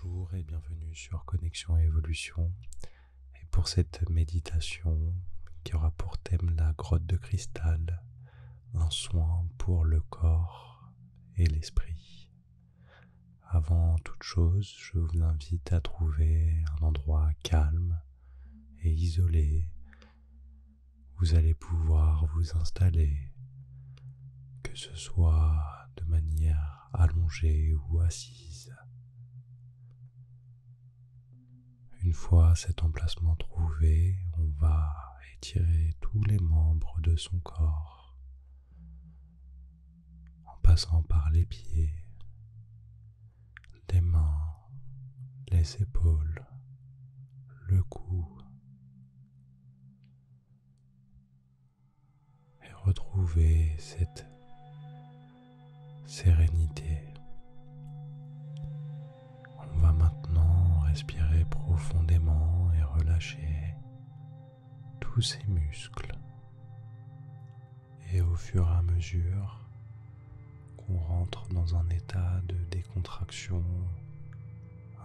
Bonjour et bienvenue sur Connexion et Évolution. Et pour cette méditation qui aura pour thème la grotte de cristal, un soin pour le corps et l'esprit. Avant toute chose, je vous invite à trouver un endroit calme et isolé. Vous allez pouvoir vous installer, que ce soit de manière allongée ou assise. Une fois cet emplacement trouvé, on va étirer tous les membres de son corps, en passant par les pieds, les mains, les épaules, le cou, et retrouver cette sérénité. On va maintenant respirer profondément et relâcher tous ces muscles. Et au fur et à mesure qu'on rentre dans un état de décontraction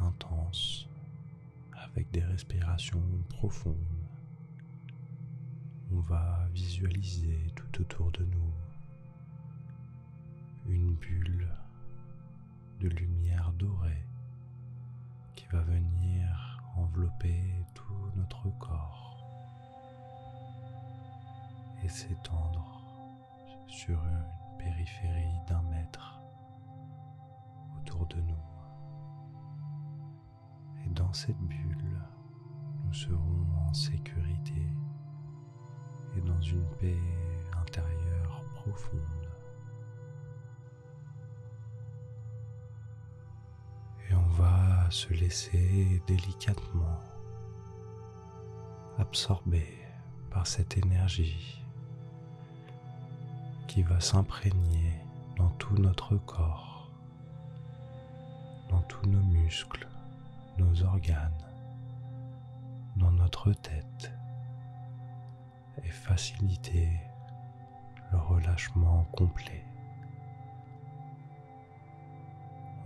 intense, avec des respirations profondes, on va visualiser tout autour de nous une bulle de lumière dorée qui va venir envelopper tout notre corps et s'étendre sur une périphérie d'1 mètre autour de nous. Et dans cette bulle, nous serons en sécurité et dans une paix intérieure profonde. Et on va se laisser délicatement absorber par cette énergie qui va s'imprégner dans tout notre corps, dans tous nos muscles, nos organes, dans notre tête, et faciliter le relâchement complet.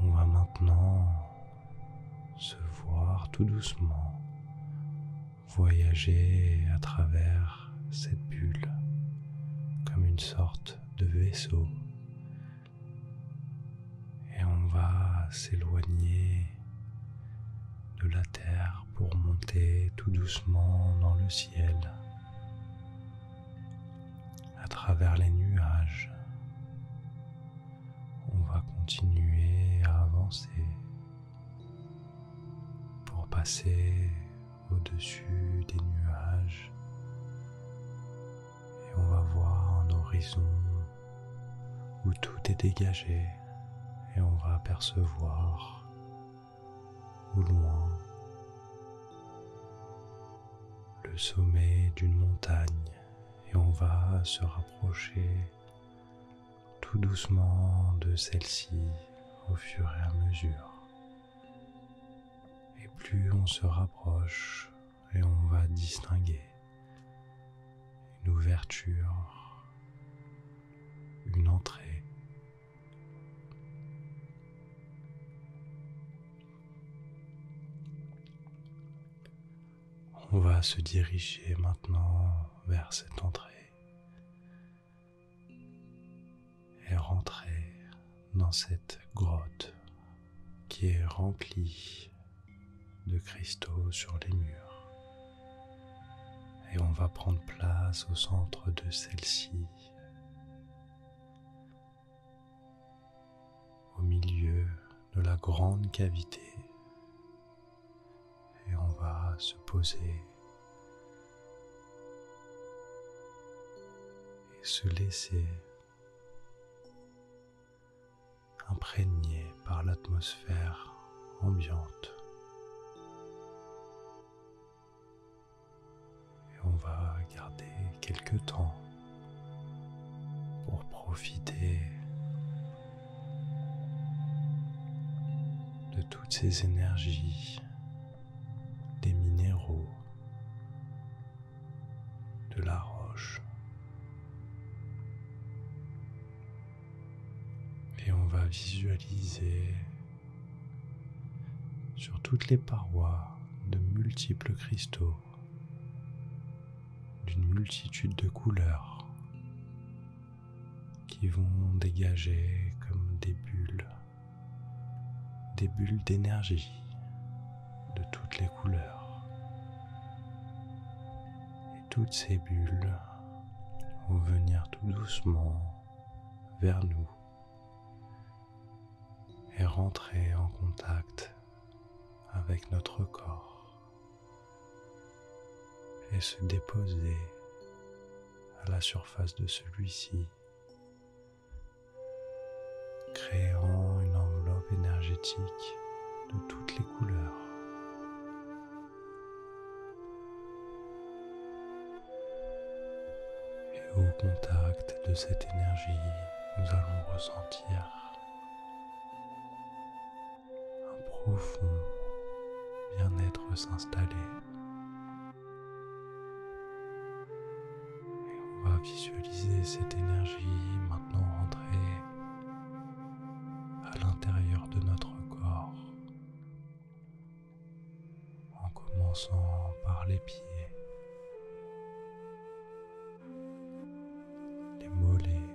On va maintenant se voir tout doucement voyager à travers cette bulle comme une sorte de vaisseau, et on va s'éloigner de la terre pour monter tout doucement dans le ciel, à travers les nuages. On va continuer à avancer pour passer au-dessus des nuages, et on va voir un horizon où tout est dégagé, et on va apercevoir au loin le sommet d'une montagne, et on va se rapprocher tout doucement de celle-ci au fur et à mesure. Et plus on se rapproche, et on va distinguer une ouverture, une entrée. On va se diriger maintenant vers cette entrée et rentrer dans cette grotte qui est remplie de cristaux sur les murs. Et on va prendre place au centre de celle-ci, au milieu de la grande cavité. Et on va se poser et se laisser imprégner par l'atmosphère ambiante. Et on va garder quelques temps pour profiter de toutes ces énergies, des minéraux, de la roche. Et on va visualiser sur toutes les parois de multiples cristaux d'une multitude de couleurs qui vont dégager comme des bulles d'énergie de toutes les couleurs. Et toutes ces bulles vont venir tout doucement vers nous et rentrer en contact avec notre corps et se déposer à la surface de celui-ci, créant une enveloppe énergétique de toutes les couleurs. Et au contact de cette énergie, nous allons ressentir un profond bien-être s'installer. Et on va visualiser cette énergie maintenant rentrer à l'intérieur de notre corps, en commençant par les pieds, les mollets,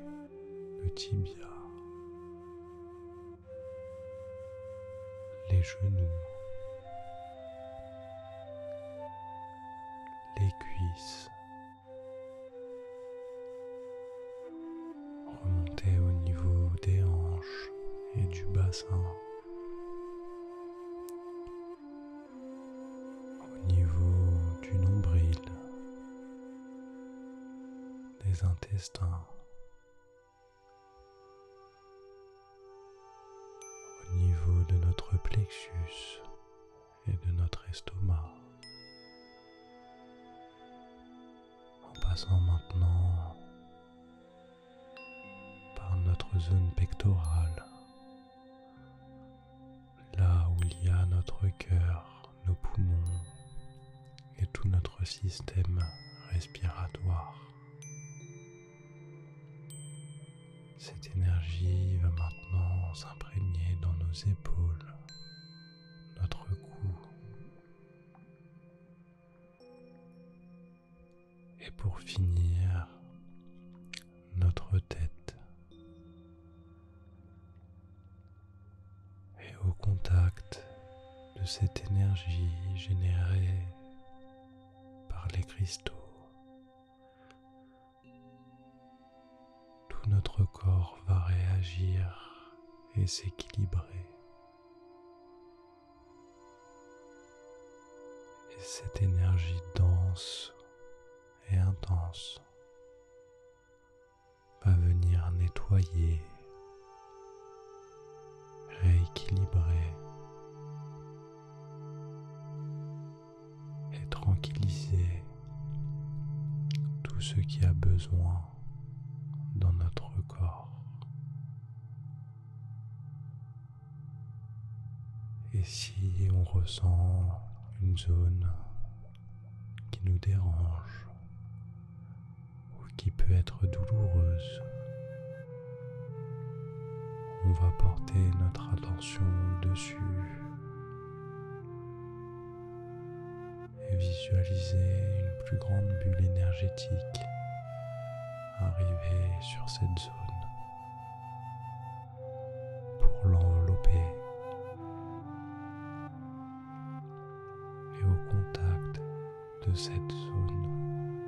le tibia, les genoux, les cuisses, remonter au niveau des hanches et du bassin, au niveau du nombril, des intestins, au niveau de notre plexus et de notre estomac, en passant maintenant par notre zone pectorale, là où il y a notre cœur, nos poumons et tout notre système respiratoire. Cette énergie va maintenant s'imprégner dans nos épaules, notre cou. Et pour finir, notre tête. Et au contact de cette énergie générée par les cristaux, tout notre corps va réagir et s'équilibrer. Et cette énergie dense et intense va venir nettoyer, rééquilibrer et tranquilliser tout ce qui a besoin dans notre corps. Et si on ressent une zone qui nous dérange ou qui peut être douloureuse, on va porter notre attention dessus et visualiser une plus grande bulle énergétique arriver sur cette zone pour l'envelopper. Et au contact de cette zone,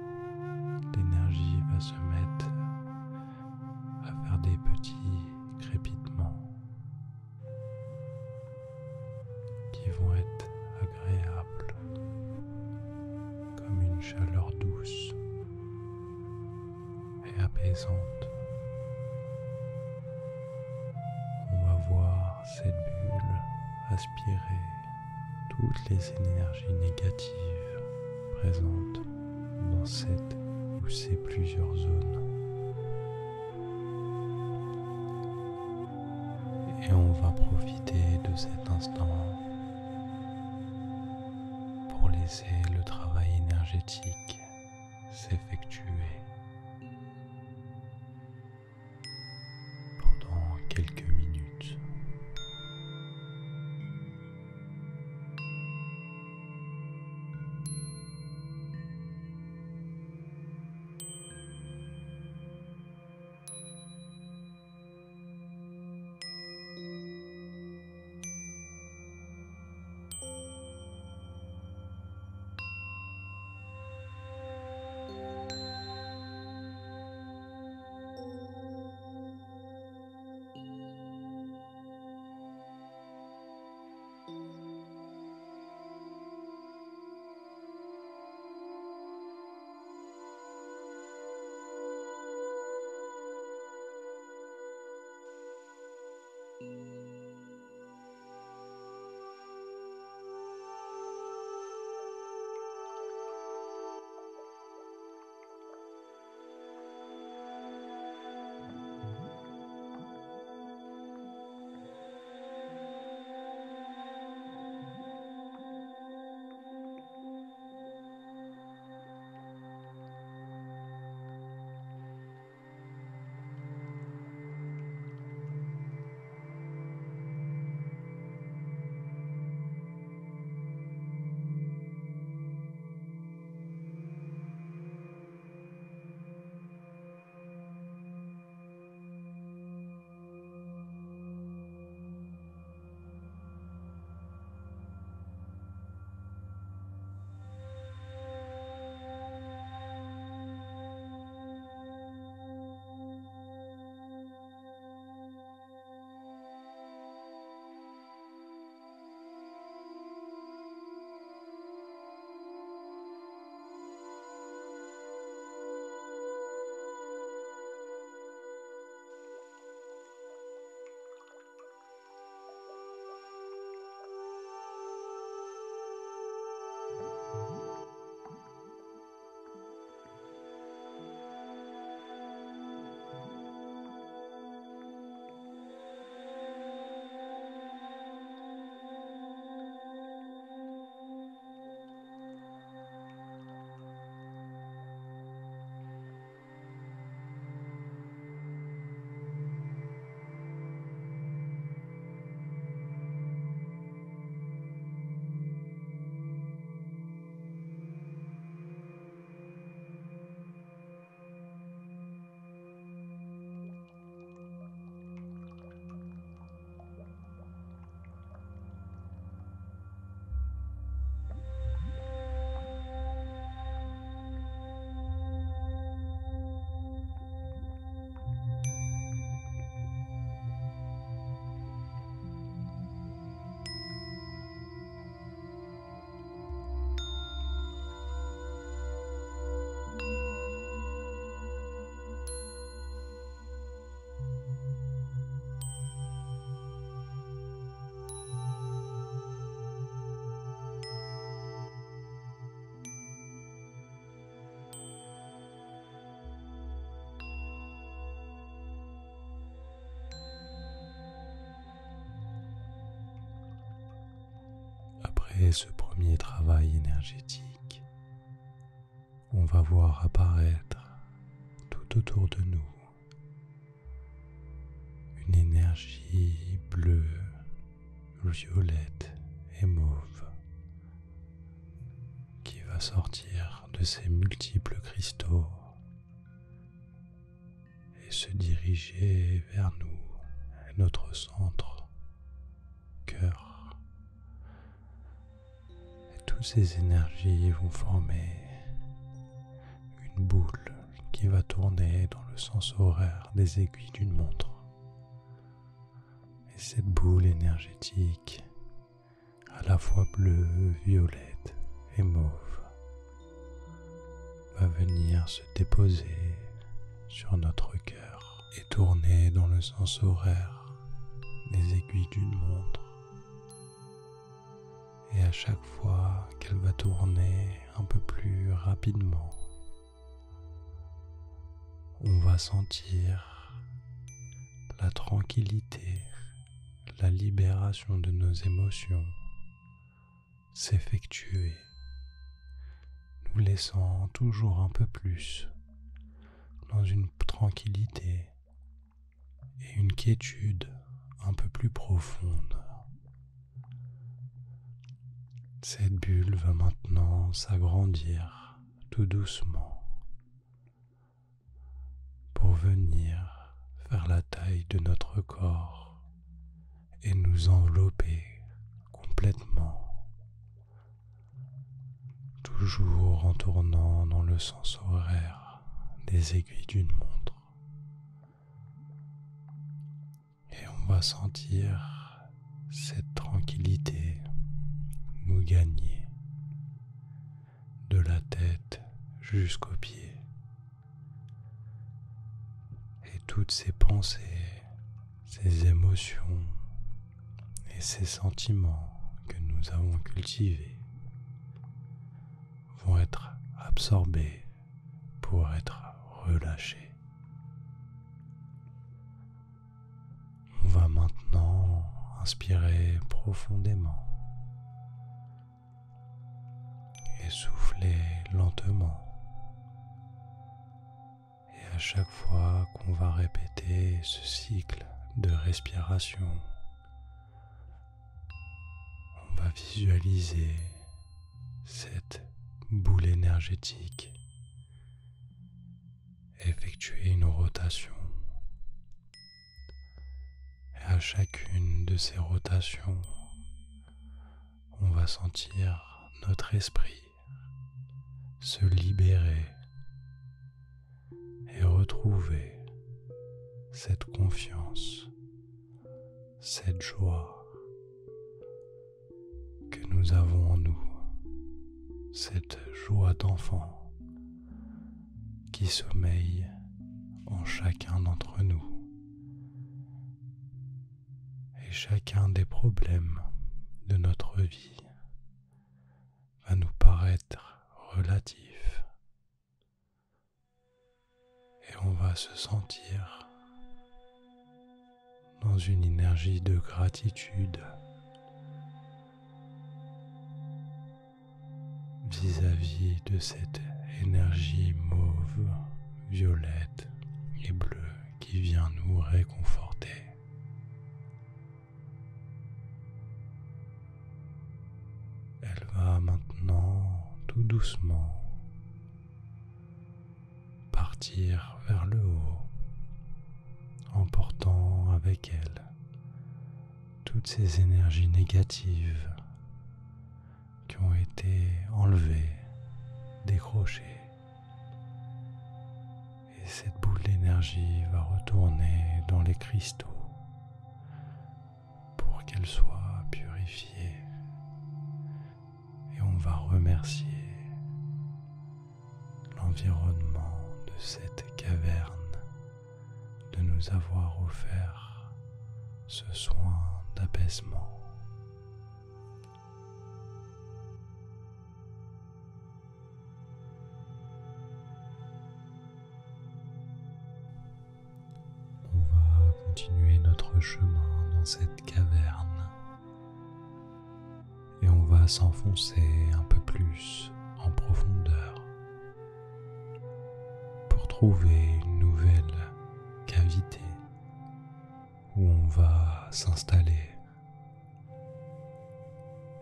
l'énergie va se mettre à faire des petits crépitements qui vont être agréables, comme une chaleur douce et apaisante. On va voir cette bulle aspirer toutes les énergies négatives présentes dans cette ou ces plusieurs zones. Et on va profiter de cet instant pour laisser le travail énergétique s'effectuer pendant quelques minutes. après ce premier travail énergétique, on va voir apparaître tout autour de nous une énergie bleue, violette et mauve qui va sortir de ces multiples cristaux et se diriger vers nous et notre centre, cœur. Et toutes ces énergies vont former une boule qui va tourner dans le sens horaire des aiguilles d'une montre. Et cette boule énergétique, à la fois bleue, violette et mauve, va venir se déposer sur notre cœur et tourner dans le sens horaire des aiguilles d'une montre. Et à chaque fois qu'elle va tourner un peu plus rapidement, on va sentir la tranquillité, la libération de nos émotions s'effectuer, nous laissant toujours un peu plus dans une tranquillité et une quiétude un peu plus profonde. Cette bulle va maintenant s'agrandir tout doucement pour venir faire la taille de notre corps et nous envelopper complètement, toujours en tournant dans le sens horaire des aiguilles d'une montre. Et on va sentir cette tranquillité nous gagner de la tête jusqu'aux pieds. Et toutes ces pensées, ces émotions et ces sentiments que nous avons cultivés vont être absorbés pour être relâchés. On va maintenant inspirer profondément et souffler lentement. Et à chaque fois qu'on va répéter ce cycle de respiration, on va visualiser cette boule énergétique effectuer une rotation. Et à chacune de ces rotations, on va sentir notre esprit se libérer et retrouver cette confiance, cette joie que nous avons en nous, cette joie d'enfant qui sommeille en chacun d'entre nous. Et chacun des problèmes de notre vie va nous paraître relatif. Et on va se sentir dans une énergie de gratitude vis-à-vis de cette énergie mauve, violette et bleue qui vient nous réconforter. Elle va maintenant tout doucement partir vers le haut, emportant avec elle toutes ces énergies négatives qui ont été enlevées, décrochées. Et cette boule d'énergie va retourner dans les cristaux pour qu'elle soit purifiée. Et on va remercier l'environnement de cette caverne de nous avoir offert ce soin d'apaisement. On va continuer notre chemin dans cette caverne et on on va s'enfoncer un peu plus en profondeur pour trouver une nouvelle cavité où on va s'installer.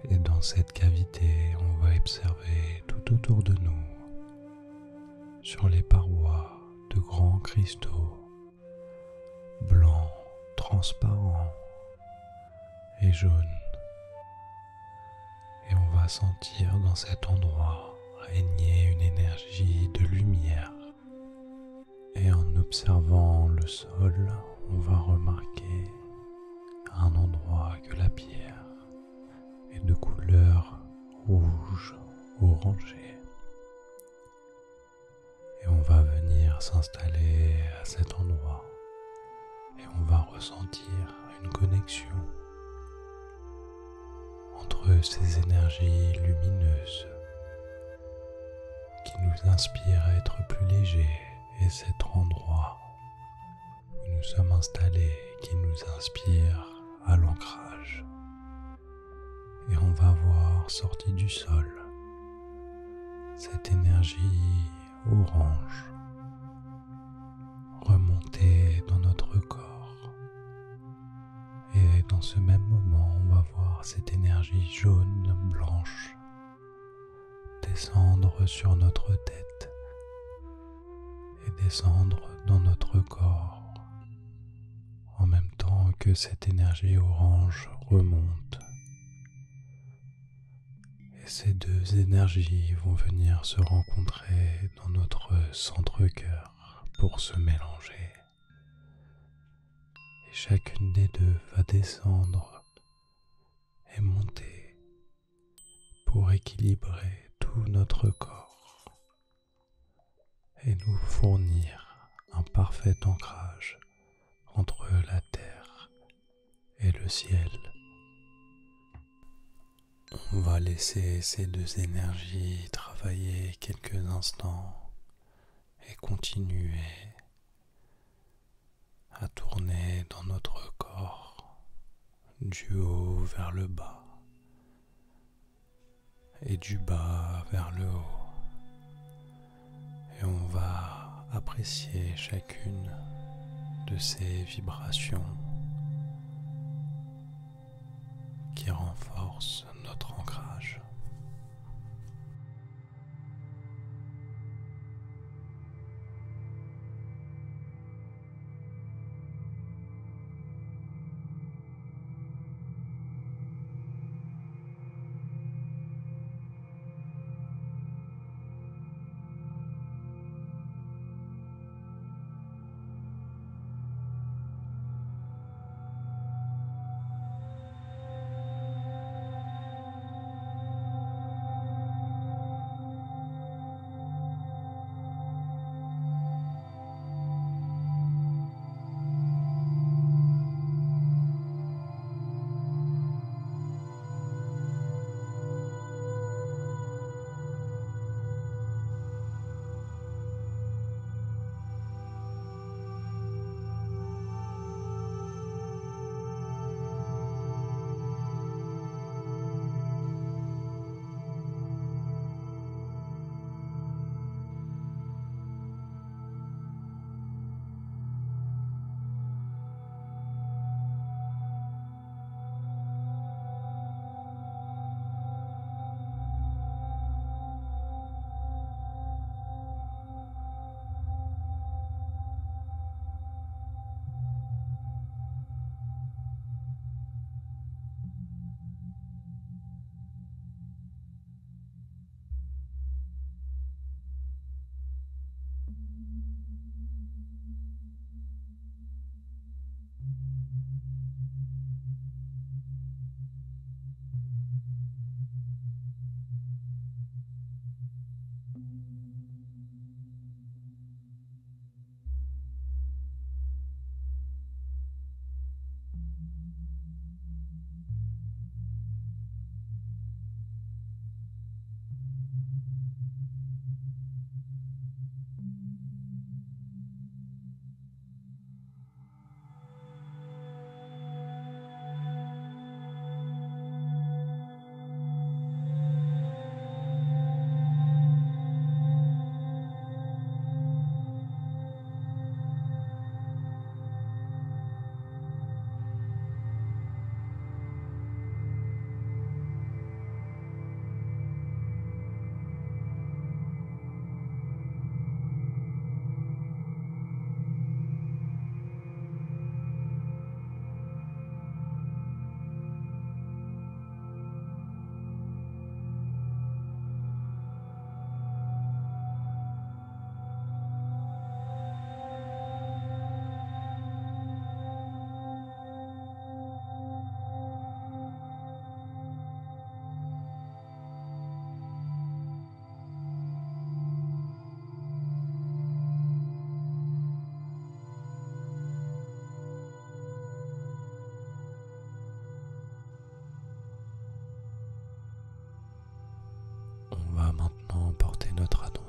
Et dans cette cavité, on va observer tout autour de nous, sur les parois, de grands cristaux blancs, transparents et jaunes. Et on va sentir dans cet endroit régner une énergie de lumière. Et en observant le sol, on va remarquer à un endroit que la pierre est de couleur rouge orangée. Et on va venir s'installer à cet endroit et on va ressentir une connexion entre ces énergies lumineuses qui nous inspirent à être plus légers et cet endroit où nous sommes installés qui nous inspire à l'ancrage. Et on va voir sortir du sol cette énergie orange remonter dans notre corps. Et dans ce même moment, on va voir cette énergie jaune, blanche, descendre sur notre tête et descendre dans notre corps, en même temps que cette énergie orange remonte. Et ces deux énergies vont venir se rencontrer dans notre centre-cœur pour se mélanger. Et chacune des deux va descendre et monter pour équilibrer tout notre corps et nous fournir un parfait ancrage entre la terre et le ciel. On va laisser ces deux énergies travailler quelques instants et continuer à tourner dans notre corps du haut vers le bas et du bas vers le haut. Et on va apprécier chacune de ces vibrations qui renforcent notre ancrage.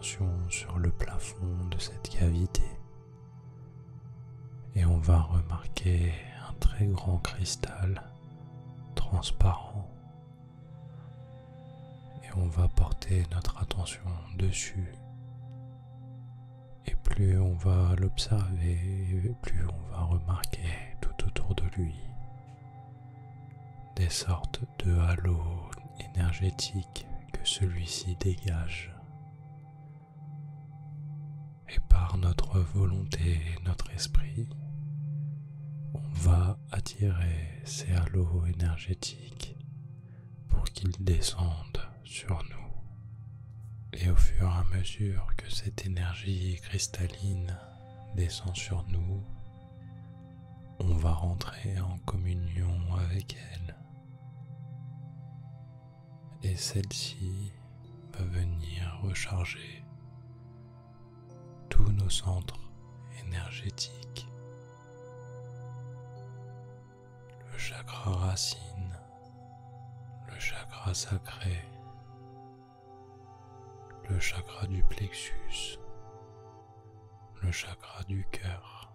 attention sur le plafond de cette cavité et on va remarquer un très grand cristal transparent et on va porter notre attention dessus. Et plus on va l'observer, plus on va remarquer tout autour de lui des sortes de halos énergétiques que celui-ci dégage. Et par notre volonté et notre esprit, on va attirer ces halos énergétiques pour qu'ils descendent sur nous. Et au fur et à mesure que cette énergie cristalline descend sur nous, on va rentrer en communion avec elle. Et celle-ci va venir recharger tous nos centres énergétiques. Le chakra racine, le chakra sacré, le chakra du plexus, le chakra du cœur,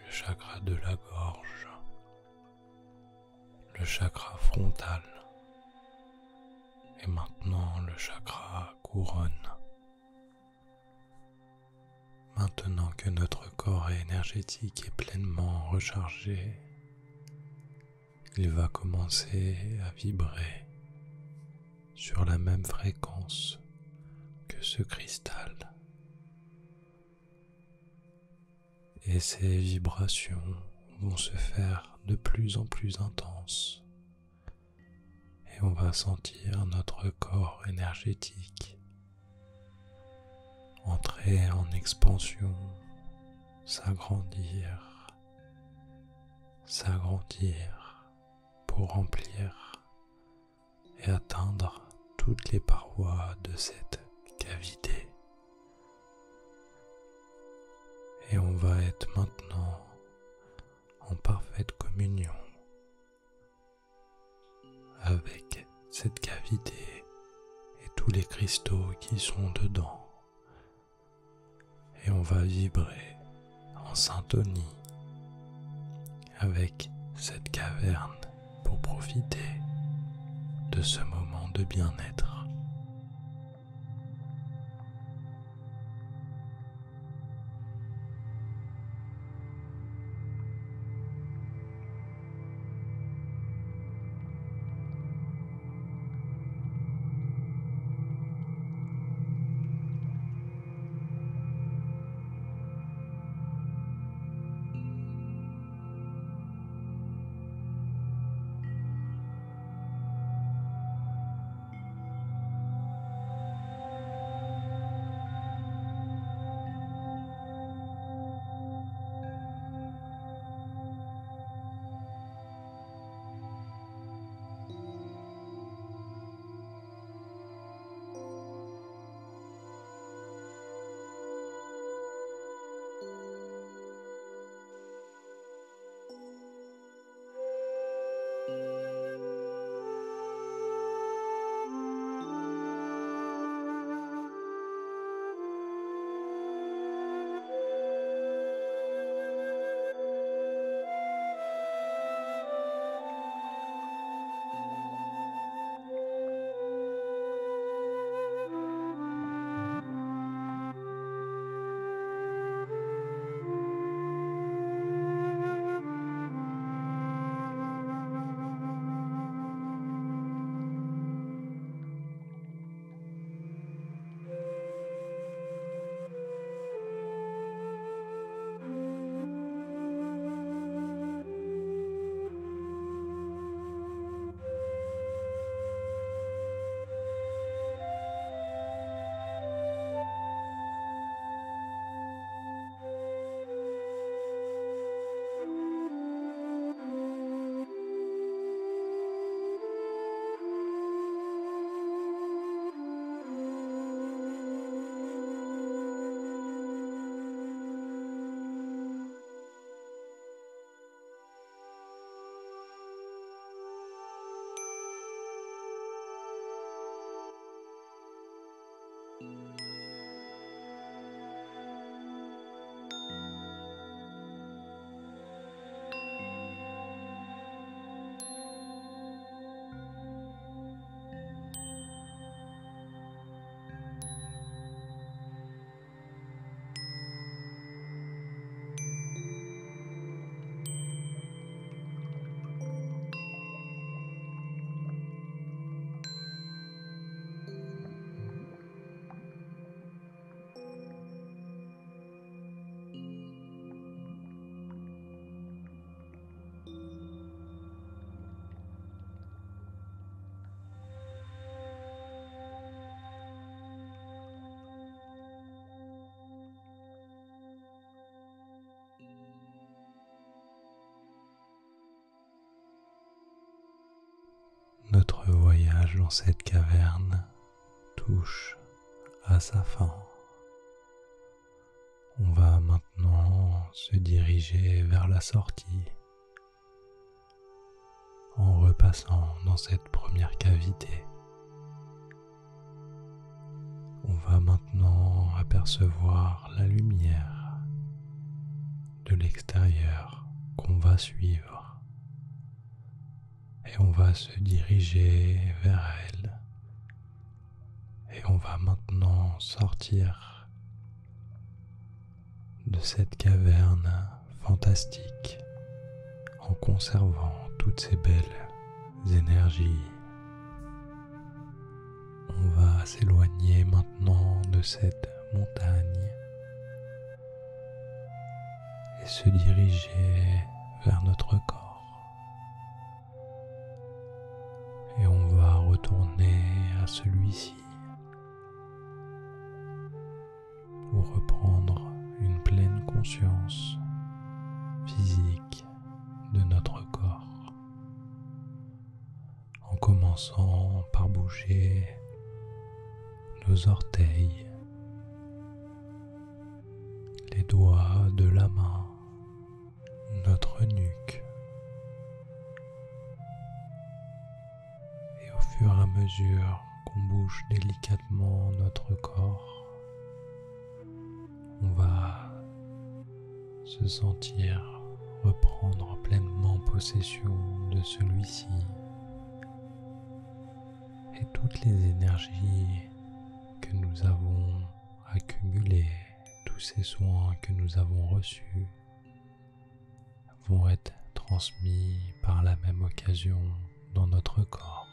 le chakra de la gorge, le chakra frontal et maintenant le chakra couronne. Maintenant que notre corps énergétique est pleinement rechargé, il va commencer à vibrer sur la même fréquence que ce cristal. Et ces vibrations vont se faire de plus en plus intenses. Et on va sentir notre corps énergétique entrer en expansion, s'agrandir, pour remplir et atteindre toutes les parois de cette cavité. Et on va être maintenant en parfaite communion avec cette cavité et tous les cristaux qui sont dedans. Et on va vibrer en syntonie avec cette caverne pour profiter de ce moment de bien-être. Notre voyage dans cette caverne touche à sa fin. On va maintenant se diriger vers la sortie en repassant dans cette première cavité. On va maintenant apercevoir la lumière de l'extérieur qu'on va suivre et on va se diriger vers elle et on va maintenant sortir de cette caverne fantastique en conservant toutes ces belles énergies. On va s'éloigner maintenant de cette montagne et se diriger vers notre corps. Et on va retourner à celui-ci pour reprendre une pleine conscience physique de notre corps, en commençant par bouger nos orteils, les doigts de la main, notre nuque, et au fur et à mesure qu'on bouge délicatement notre corps, on va se sentir reprendre pleinement possession de celui-ci et toutes les énergies que nous avons accumulées, tous ces soins que nous avons reçus vont être transmis par la même occasion dans notre corps.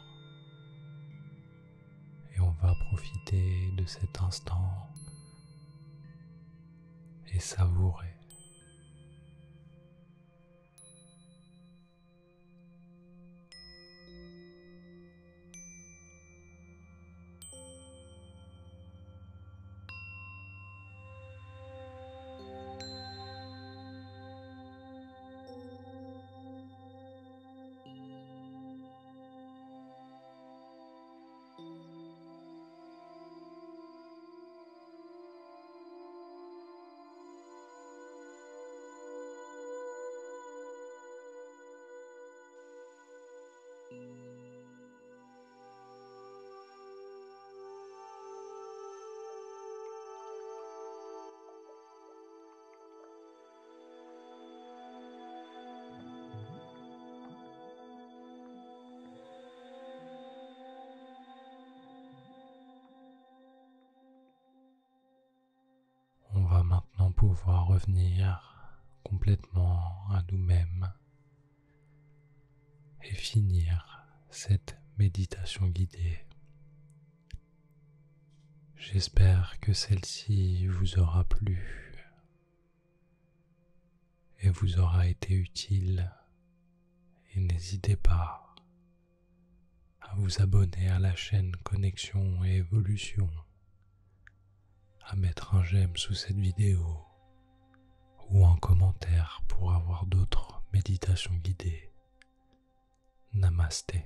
Et on va profiter de cet instant et savourer. On va maintenant pouvoir revenir complètement à nous-mêmes et finir cette méditation guidée. J'espère que celle-ci vous aura plu et vous aura été utile, et n'hésitez pas à vous abonner à la chaîne Connexion et Évolution, à mettre un j'aime sous cette vidéo ou un commentaire pour avoir d'autres méditations guidées. Namasté.